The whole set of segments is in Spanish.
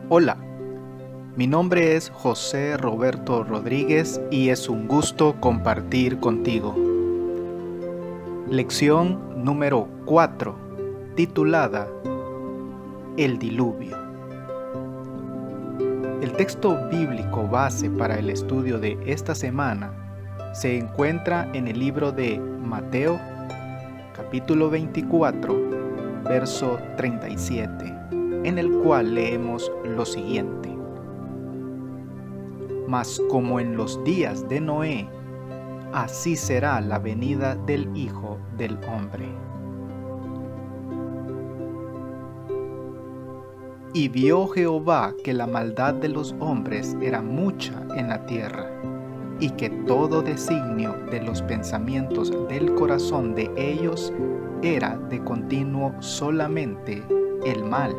Hola, mi nombre es José Roberto Rodríguez y es un gusto compartir contigo. Lección número 4, titulada El diluvio. El texto bíblico base para el estudio de esta semana se encuentra en el libro de Mateo, capítulo 24, verso 37, en el cual leemos lo siguiente. Mas como en los días de Noé, así será la venida del Hijo del Hombre. Y vio Jehová que la maldad de los hombres era mucha en la tierra, y que todo designio de los pensamientos del corazón de ellos era de continuo solamente el mal,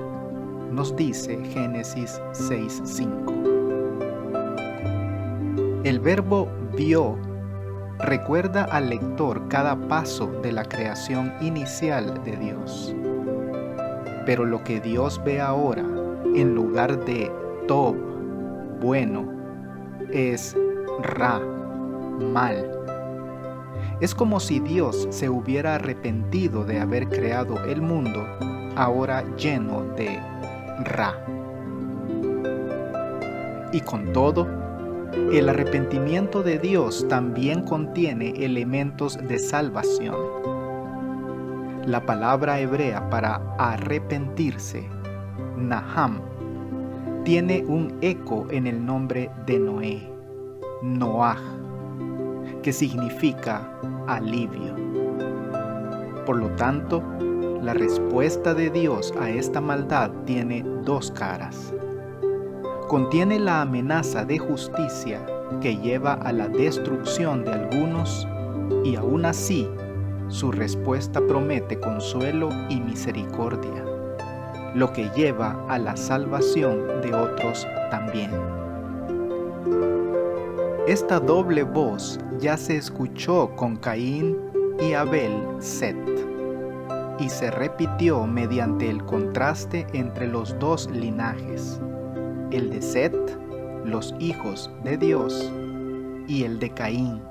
nos dice Génesis 6:5. El verbo vio recuerda al lector cada paso de la creación inicial de Dios. Pero lo que Dios ve ahora, en lugar de Tob, bueno, es Ra, mal. Es como si Dios se hubiera arrepentido de haber creado el mundo, ahora lleno de Ra. Y con todo, el arrepentimiento de Dios también contiene elementos de salvación. La palabra hebrea para arrepentirse, Naham, tiene un eco en el nombre de Noé, Noaj, que significa alivio. Por lo tanto, la respuesta de Dios a esta maldad tiene dos caras. Contiene la amenaza de justicia que lleva a la destrucción de algunos y aún así su respuesta promete consuelo y misericordia, lo que lleva a la salvación de otros también. Esta doble voz ya se escuchó con Caín y Abel Set, y se repitió mediante el contraste entre los dos linajes, el de Set, los hijos de Dios, y el de Caín,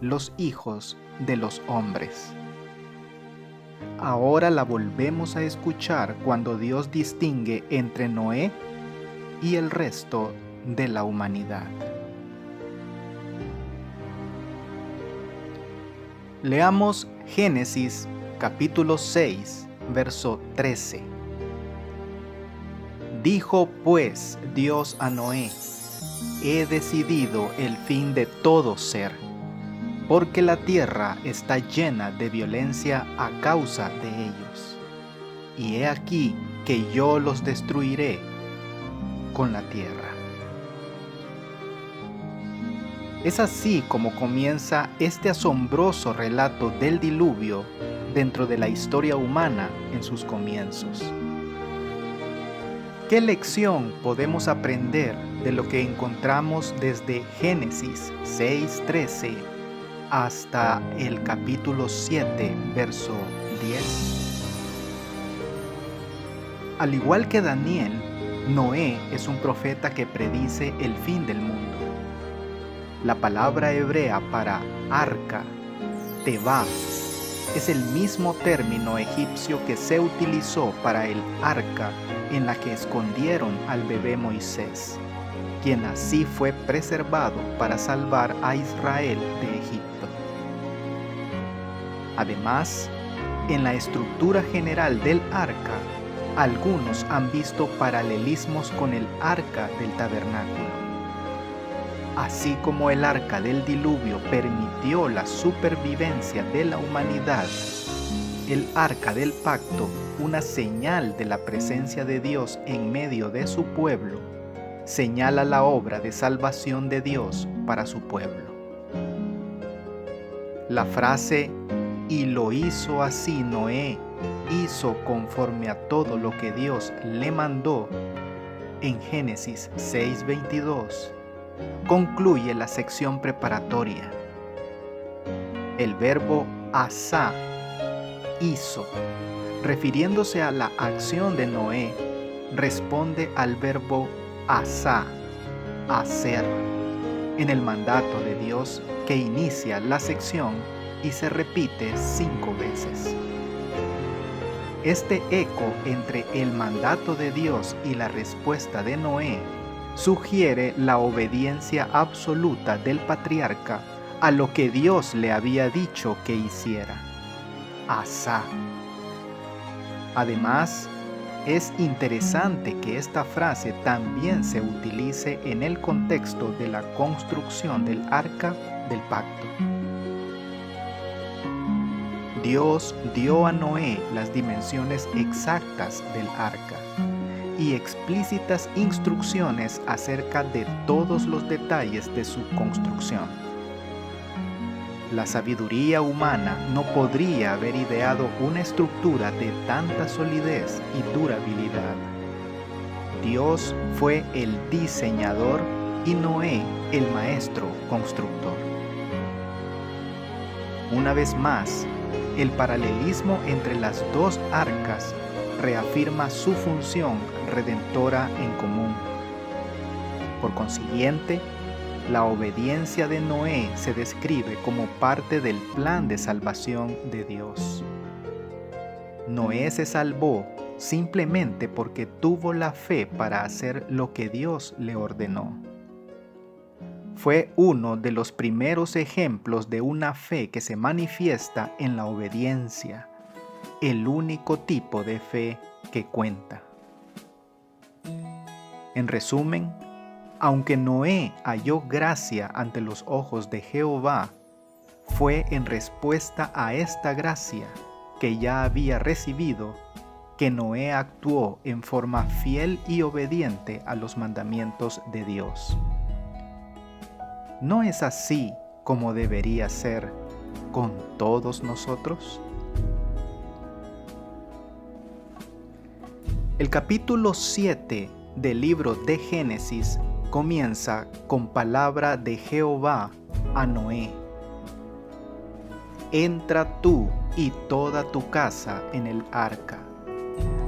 los hijos de los hombres. Ahora la volvemos a escuchar cuando Dios distingue entre Noé y el resto de la humanidad. Leamos Génesis capítulo 6, verso 13. Dijo pues Dios a Noé: he decidido el fin de todo ser, porque la tierra está llena de violencia a causa de ellos. Y he aquí que yo los destruiré con la tierra. Es así como comienza este asombroso relato del diluvio dentro de la historia humana en sus comienzos. ¿Qué lección podemos aprender de lo que encontramos desde Génesis 6:13 hasta el capítulo 7, verso 10? Al igual que Daniel, Noé es un profeta que predice el fin del mundo. La palabra hebrea para arca, tebá, es el mismo término egipcio que se utilizó para el arca en la que escondieron al bebé Moisés, quien así fue preservado para salvar a Israel de Egipto. Además, en la estructura general del arca, algunos han visto paralelismos con el arca del tabernáculo. Así como el arca del diluvio permitió la supervivencia de la humanidad, el arca del pacto, una señal de la presencia de Dios en medio de su pueblo, señala la obra de salvación de Dios para su pueblo. La frase "y lo hizo así Noé, hizo conforme a todo lo que Dios le mandó" en Génesis 6:22 concluye la sección preparatoria. El verbo asá, hizo, refiriéndose a la acción de Noé, responde al verbo asá, hacer, en el mandato de Dios que inicia la sección y se repite 5 veces. Este eco entre el mandato de Dios y la respuesta de Noé sugiere la obediencia absoluta del patriarca a lo que Dios le había dicho que hiciera. Asá. Además, es interesante que esta frase también se utilice en el contexto de la construcción del arca del pacto. Dios dio a Noé las dimensiones exactas del arca y explícitas instrucciones acerca de todos los detalles de su construcción. La sabiduría humana no podría haber ideado una estructura de tanta solidez y durabilidad. Dios fue el diseñador y Noé el maestro constructor. Una vez más, el paralelismo entre las dos arcas reafirma su función redentora en común. Por consiguiente, la obediencia de Noé se describe como parte del plan de salvación de Dios. Noé se salvó simplemente porque tuvo la fe para hacer lo que Dios le ordenó. Fue uno de los primeros ejemplos de una fe que se manifiesta en la obediencia, el único tipo de fe que cuenta. En resumen, aunque Noé halló gracia ante los ojos de Jehová, fue en respuesta a esta gracia que ya había recibido que Noé actuó en forma fiel y obediente a los mandamientos de Dios. ¿No es así como debería ser con todos nosotros? El capítulo 7 del libro de Génesis comienza con palabra de Jehová a Noé. Entra tú y toda tu casa en el arca,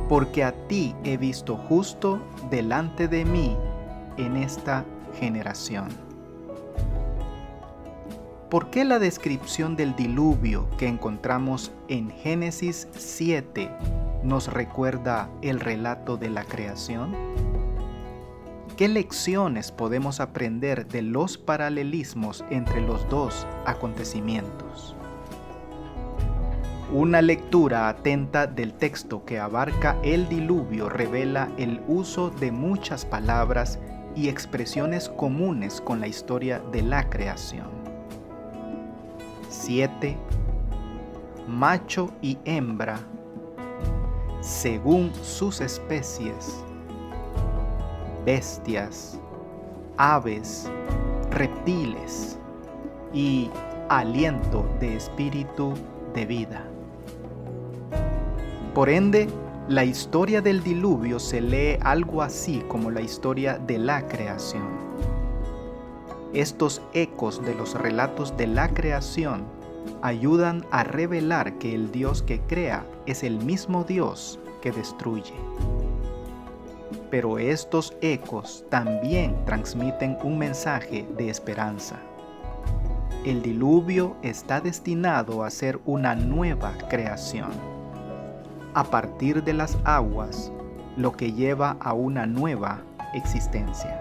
porque a ti he visto justo delante de mí en esta generación. ¿Por qué la descripción del diluvio que encontramos en Génesis 7 nos recuerda el relato de la creación? ¿Qué lecciones podemos aprender de los paralelismos entre los dos acontecimientos? Una lectura atenta del texto que abarca el diluvio revela el uso de muchas palabras y expresiones comunes con la historia de la creación. 7. Macho y hembra, según sus especies, bestias, aves, reptiles y aliento de espíritu de vida. Por ende, la historia del diluvio se lee algo así como la historia de la creación. Estos ecos de los relatos de la creación ayudan a revelar que el Dios que crea es el mismo Dios que destruye. Pero estos ecos también transmiten un mensaje de esperanza. El diluvio está destinado a ser una nueva creación. A partir de las aguas, lo que lleva a una nueva existencia.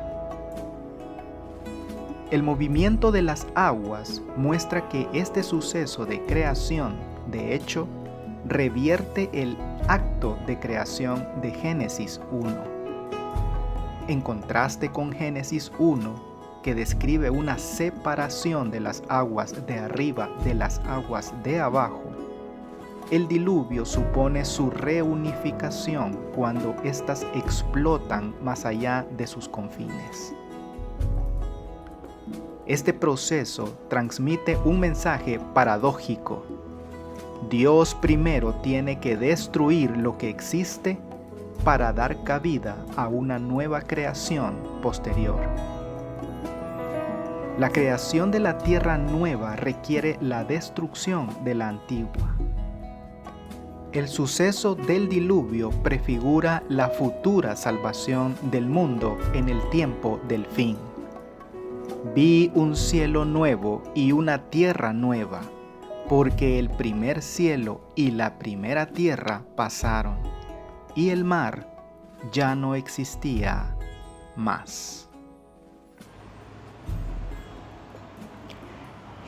El movimiento de las aguas muestra que este suceso de creación, de hecho, revierte el acto de creación de Génesis 1. En contraste con Génesis 1, que describe una separación de las aguas de arriba de las aguas de abajo, el diluvio supone su reunificación cuando éstas explotan más allá de sus confines. Este proceso transmite un mensaje paradójico. Dios primero tiene que destruir lo que existe para dar cabida a una nueva creación posterior. La creación de la tierra nueva requiere la destrucción de la antigua. El suceso del diluvio prefigura la futura salvación del mundo en el tiempo del fin. Vi un cielo nuevo y una tierra nueva, porque el primer cielo y la primera tierra pasaron, y el mar ya no existía más.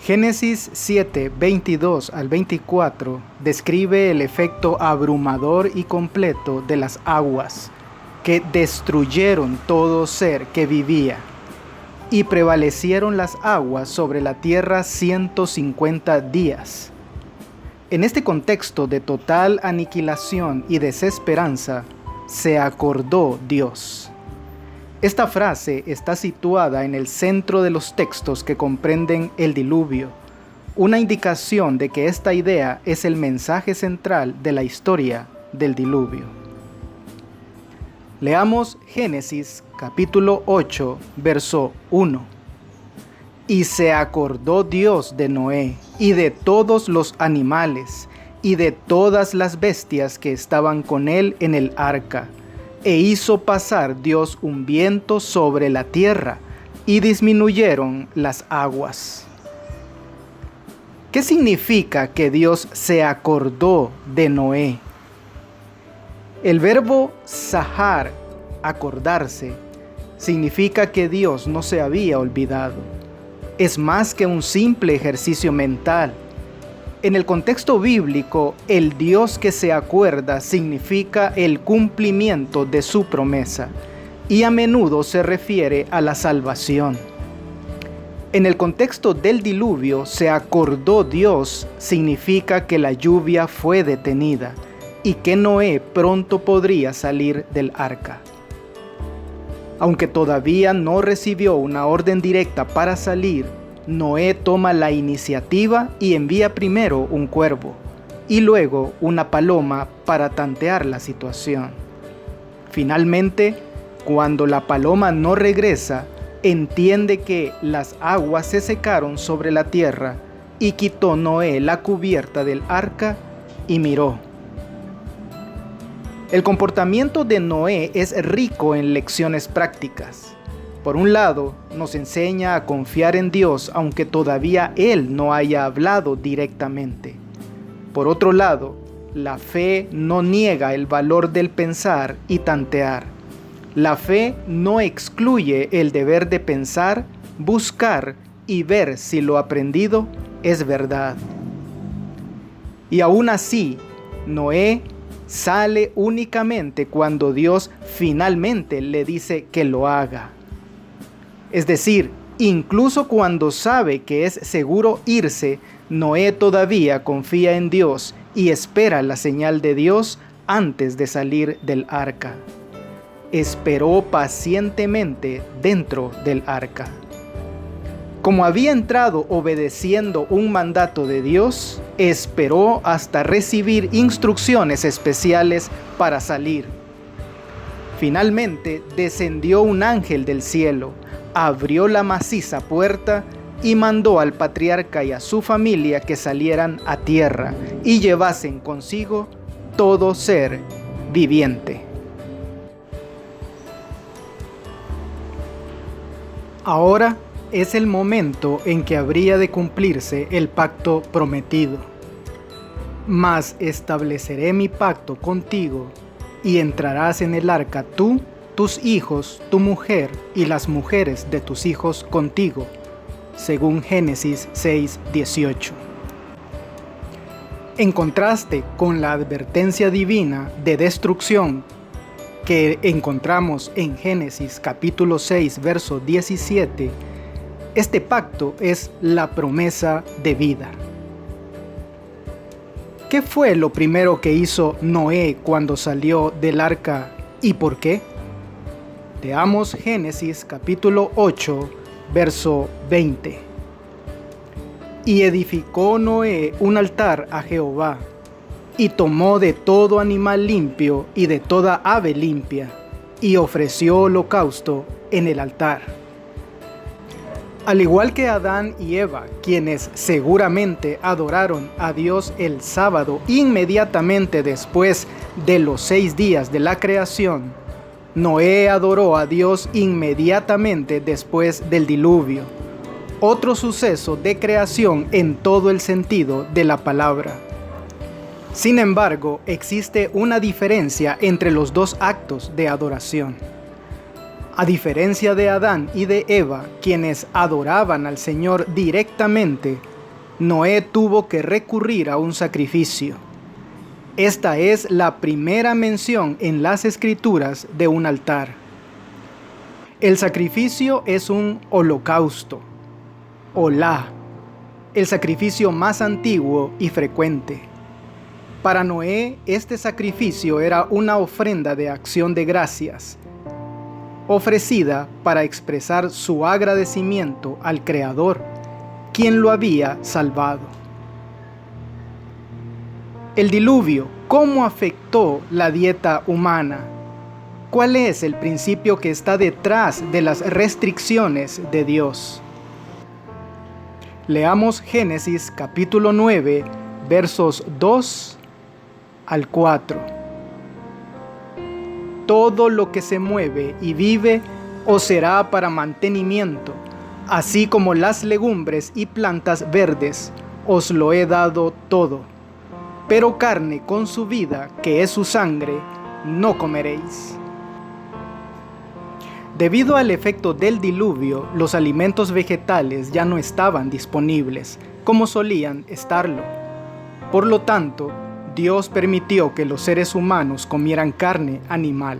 Génesis 7, 22 al 24 describe el efecto abrumador y completo de las aguas que destruyeron todo ser que vivía, y prevalecieron las aguas sobre la tierra 150 días. En este contexto de total aniquilación y desesperanza, se acordó Dios. Esta frase está situada en el centro de los textos que comprenden el diluvio, una indicación de que esta idea es el mensaje central de la historia del diluvio. Leamos Génesis capítulo 8, verso 1. Y se acordó Dios de Noé y de todos los animales y de todas las bestias que estaban con él en el arca. E hizo pasar Dios un viento sobre la tierra, y disminuyeron las aguas. ¿Qué significa que Dios se acordó de Noé? El verbo sahar, acordarse, significa que Dios no se había olvidado. Es más que un simple ejercicio mental. En el contexto bíblico, el Dios que se acuerda significa el cumplimiento de su promesa, y a menudo se refiere a la salvación. En el contexto del diluvio, se acordó Dios significa que la lluvia fue detenida y que Noé pronto podría salir del arca. Aunque todavía no recibió una orden directa para salir, Noé toma la iniciativa y envía primero un cuervo y luego una paloma para tantear la situación. Finalmente, cuando la paloma no regresa, entiende que las aguas se secaron sobre la tierra y quitó Noé la cubierta del arca y miró. El comportamiento de Noé es rico en lecciones prácticas. Por un lado, nos enseña a confiar en Dios aunque todavía Él no haya hablado directamente. Por otro lado, la fe no niega el valor del pensar y tantear. La fe no excluye el deber de pensar, buscar y ver si lo aprendido es verdad. Y aún así, Noé sale únicamente cuando Dios finalmente le dice que lo haga. Es decir, incluso cuando sabe que es seguro irse, Noé todavía confía en Dios y espera la señal de Dios antes de salir del arca. Esperó pacientemente dentro del arca. Como había entrado obedeciendo un mandato de Dios, esperó hasta recibir instrucciones especiales para salir. Finalmente descendió un ángel del cielo, abrió la maciza puerta y mandó al patriarca y a su familia que salieran a tierra y llevasen consigo todo ser viviente. Ahora es el momento en que habría de cumplirse el pacto prometido. Mas estableceré mi pacto contigo, y entrarás en el arca tú, tus hijos, tu mujer y las mujeres de tus hijos contigo, según Génesis 6:18. En contraste con la advertencia divina de destrucción que encontramos en Génesis capítulo 6, verso 17, este pacto es la promesa de vida. ¿Qué fue lo primero que hizo Noé cuando salió del arca y por qué? Leamos Génesis capítulo 8, verso 20. Y edificó Noé un altar a Jehová, y tomó de todo animal limpio y de toda ave limpia, y ofreció holocausto en el altar. Al igual que Adán y Eva, quienes seguramente adoraron a Dios el sábado inmediatamente después de los 6 días de la creación, Noé adoró a Dios inmediatamente después del diluvio, otro suceso de creación en todo el sentido de la palabra. Sin embargo, existe una diferencia entre los dos actos de adoración. A diferencia de Adán y de Eva, quienes adoraban al Señor directamente, Noé tuvo que recurrir a un sacrificio. Esta es la primera mención en las Escrituras de un altar. El sacrificio es un holocausto, olá, el sacrificio más antiguo y frecuente. Para Noé, este sacrificio era una ofrenda de acción de gracias, ofrecida para expresar su agradecimiento al Creador, quien lo había salvado. El diluvio, ¿cómo afectó la dieta humana? ¿Cuál es el principio que está detrás de las restricciones de Dios? Leamos Génesis capítulo 9, versos 2 al 4. Todo lo que se mueve y vive os será para mantenimiento, así como las legumbres y plantas verdes, os lo he dado todo. Pero carne con su vida, que es su sangre, no comeréis. Debido al efecto del diluvio, los alimentos vegetales ya no estaban disponibles, como solían estarlo. Por lo tanto, Dios permitió que los seres humanos comieran carne animal.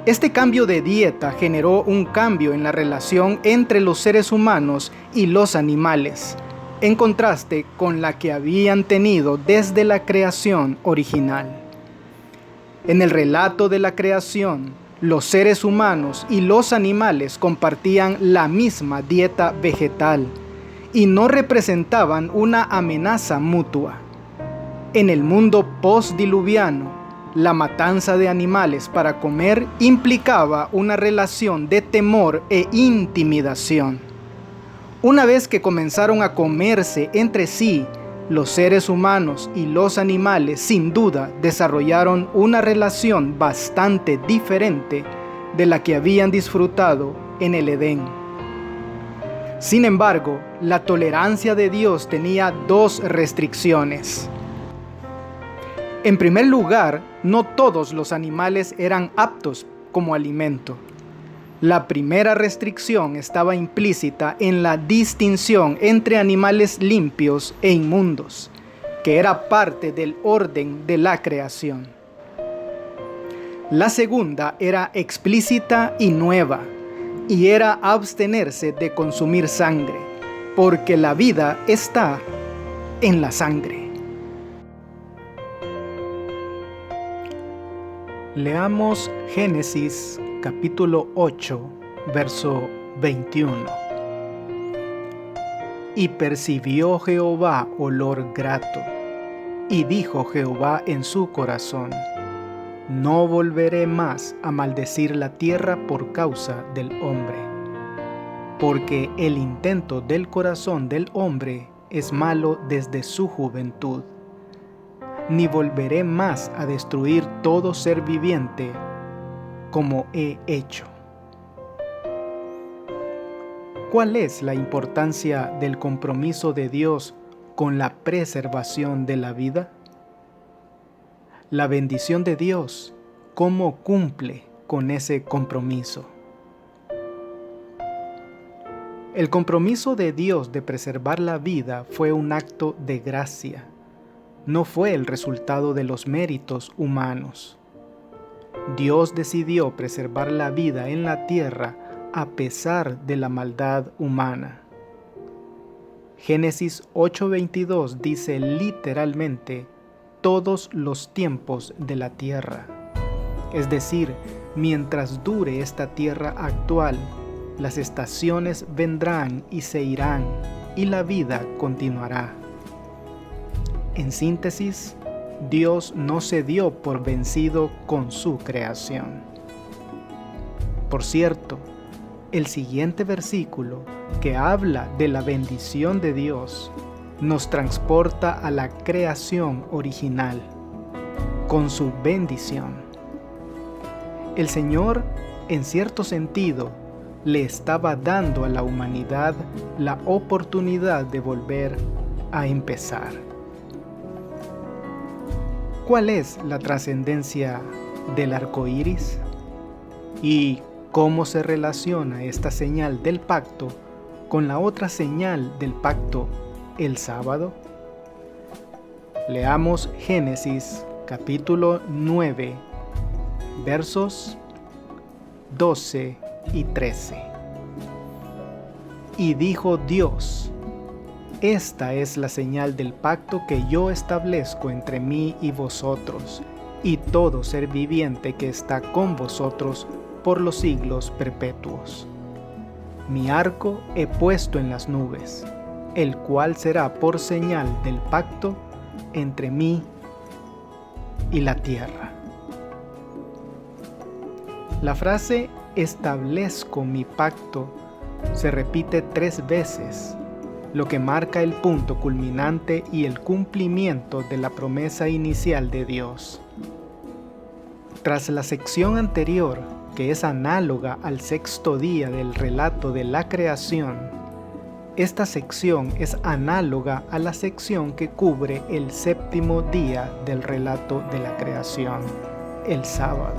Este cambio de dieta generó un cambio en la relación entre los seres humanos y los animales, en contraste con la que habían tenido desde la creación original. En el relato de la creación, los seres humanos y los animales compartían la misma dieta vegetal y no representaban una amenaza mutua. En el mundo postdiluviano, la matanza de animales para comer implicaba una relación de temor e intimidación. Una vez que comenzaron a comerse entre sí, los seres humanos y los animales sin duda desarrollaron una relación bastante diferente de la que habían disfrutado en el Edén. Sin embargo, la tolerancia de Dios tenía dos restricciones. En primer lugar, no todos los animales eran aptos como alimento. La primera restricción estaba implícita en la distinción entre animales limpios e inmundos, que era parte del orden de la creación. La segunda era explícita y nueva, y era abstenerse de consumir sangre, porque la vida está en la sangre. Leamos Génesis capítulo 8, verso 21. Y percibió Jehová olor grato, y dijo Jehová en su corazón: no volveré más a maldecir la tierra por causa del hombre, porque el intento del corazón del hombre es malo desde su juventud. Ni volveré más a destruir todo ser viviente como he hecho. ¿Cuál es la importancia del compromiso de Dios con la preservación de la vida? La bendición de Dios, ¿cómo cumple con ese compromiso? El compromiso de Dios de preservar la vida fue un acto de gracia. No fue el resultado de los méritos humanos. Dios decidió preservar la vida en la tierra a pesar de la maldad humana. Génesis 8:22 dice literalmente todos los tiempos de la tierra. Es decir, mientras dure esta tierra actual, las estaciones vendrán y se irán, y la vida continuará. En síntesis, Dios no se dio por vencido con su creación. Por cierto, el siguiente versículo, que habla de la bendición de Dios, nos transporta a la creación original, con su bendición. El Señor, en cierto sentido, le estaba dando a la humanidad la oportunidad de volver a empezar. ¿Cuál es la trascendencia del arco iris? ¿Y cómo se relaciona esta señal del pacto con la otra señal del pacto, el sábado? Leamos Génesis capítulo 9, versos 12 y 13. Y dijo Dios: esta es la señal del pacto que yo establezco entre mí y vosotros, y todo ser viviente que está con vosotros por los siglos perpetuos. Mi arco he puesto en las nubes, el cual será por señal del pacto entre mí y la tierra. La frase establezco mi pacto se repite 3 veces, lo que marca el punto culminante y el cumplimiento de la promesa inicial de Dios. Tras la sección anterior, que es análoga al 6º día del relato de la creación, esta sección es análoga a la sección que cubre el 7º día del relato de la creación, el sábado.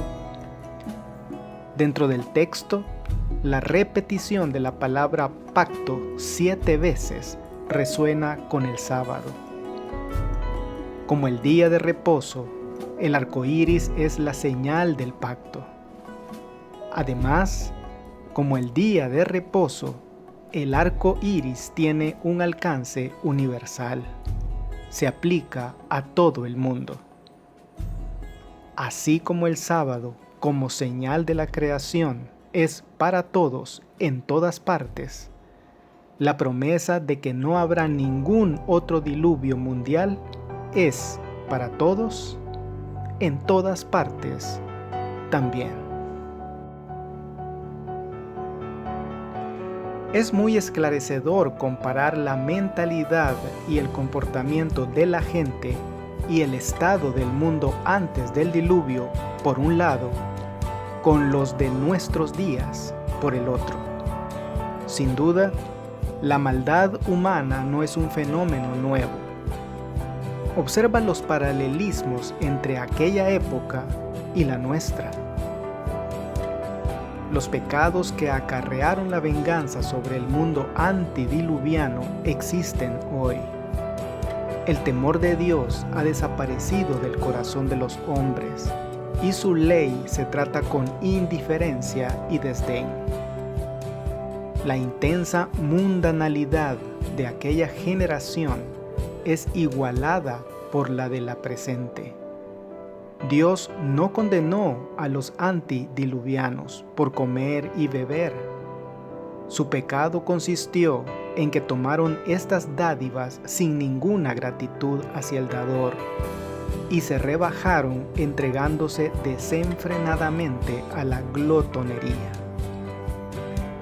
Dentro del texto, la repetición de la palabra pacto 7 veces resuena con el sábado. Como el día de reposo, el arco iris es la señal del pacto. Además, como el día de reposo, el arco iris tiene un alcance universal. Se aplica a todo el mundo. Así como el sábado, como señal de la creación, es para todos en todas partes, la promesa de que no habrá ningún otro diluvio mundial es para todos en todas partes también. Es muy esclarecedor comparar la mentalidad y el comportamiento de la gente y el estado del mundo antes del diluvio, por un lado, con los de nuestros días, por el otro. Sin duda, la maldad humana no es un fenómeno nuevo. Observa los paralelismos entre aquella época y la nuestra. Los pecados que acarrearon la venganza sobre el mundo antediluviano existen hoy. El temor de Dios ha desaparecido del corazón de los hombres, y su ley se trata con indiferencia y desdén. La intensa mundanalidad de aquella generación es igualada por la de la presente. Dios no condenó a los antediluvianos por comer y beber. Su pecado consistió en que tomaron estas dádivas sin ninguna gratitud hacia el dador y se rebajaron entregándose desenfrenadamente a la glotonería.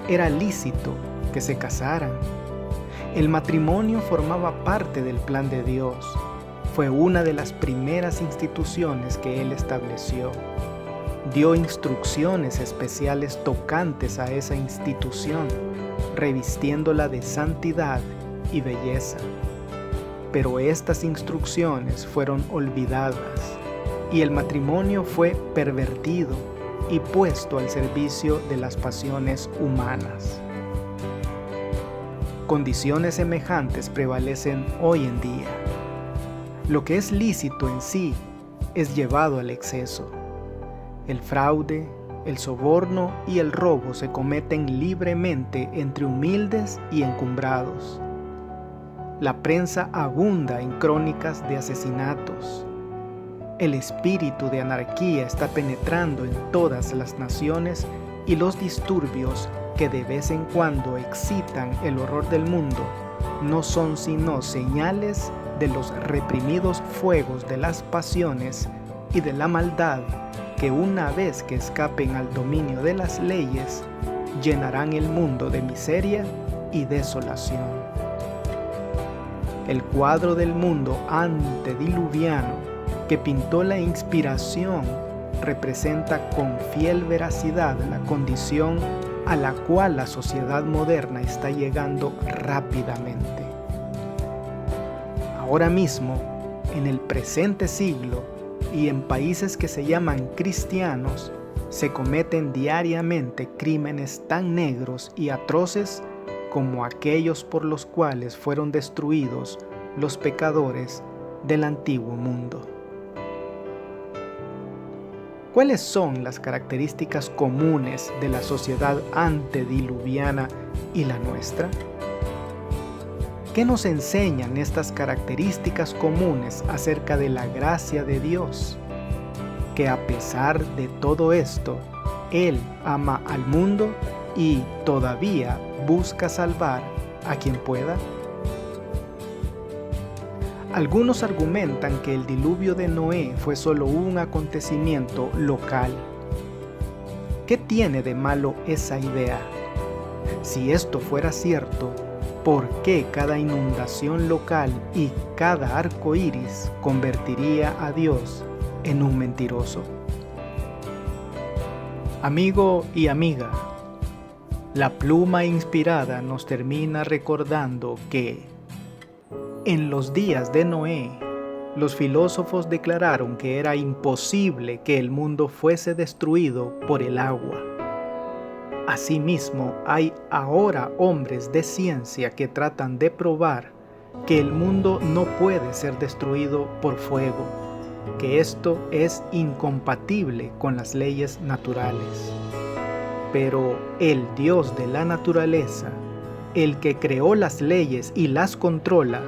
Era lícito que se casaran. El matrimonio formaba parte del plan de Dios. Fue una de las primeras instituciones que Él estableció. Dio instrucciones especiales tocantes a esa institución, revistiéndola de santidad y belleza. Pero estas instrucciones fueron olvidadas y el matrimonio fue pervertido y puesto al servicio de las pasiones humanas. Condiciones semejantes prevalecen hoy en día. Lo que es lícito en sí es llevado al exceso. El fraude, el soborno y el robo se cometen libremente entre humildes y encumbrados. La prensa abunda en crónicas de asesinatos. El espíritu de anarquía está penetrando en todas las naciones y los disturbios que de vez en cuando excitan el horror del mundo no son sino señales de los reprimidos fuegos de las pasiones y de la maldad que una vez que escapen al dominio de las leyes, llenarán el mundo de miseria y desolación. El cuadro del mundo antediluviano que pintó la inspiración representa con fiel veracidad la condición a la cual la sociedad moderna está llegando rápidamente. Ahora mismo, en el presente siglo y en países que se llaman cristianos, se cometen diariamente crímenes tan negros y atroces como aquellos por los cuales fueron destruidos los pecadores del antiguo mundo. ¿Cuáles son las características comunes de la sociedad antediluviana y la nuestra? ¿Qué nos enseñan estas características comunes acerca de la gracia de Dios? Que a pesar de todo esto, Él ama al mundo y todavía busca salvar a quien pueda. Algunos argumentan que el diluvio de Noé fue solo un acontecimiento local. ¿Qué tiene de malo esa idea? Si esto fuera cierto, ¿por qué cada inundación local y cada arco iris convertiría a Dios en un mentiroso? Amigo y amiga, la pluma inspirada nos termina recordando que en los días de Noé, los filósofos declararon que era imposible que el mundo fuese destruido por el agua. Asimismo, hay ahora hombres de ciencia que tratan de probar que el mundo no puede ser destruido por fuego, que esto es incompatible con las leyes naturales. Pero el Dios de la naturaleza, el que creó las leyes y las controla,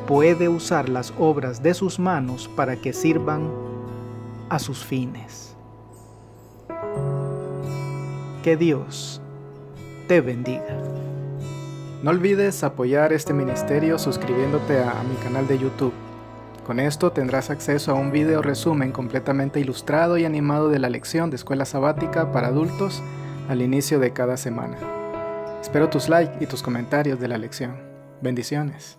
puede usar las obras de sus manos para que sirvan a sus fines. Que Dios te bendiga. No olvides apoyar este ministerio suscribiéndote a mi canal de YouTube. Con esto tendrás acceso a un video resumen completamente ilustrado y animado de la lección de escuela sabática para adultos al inicio de cada semana. Espero tus likes y tus comentarios de la lección. Bendiciones.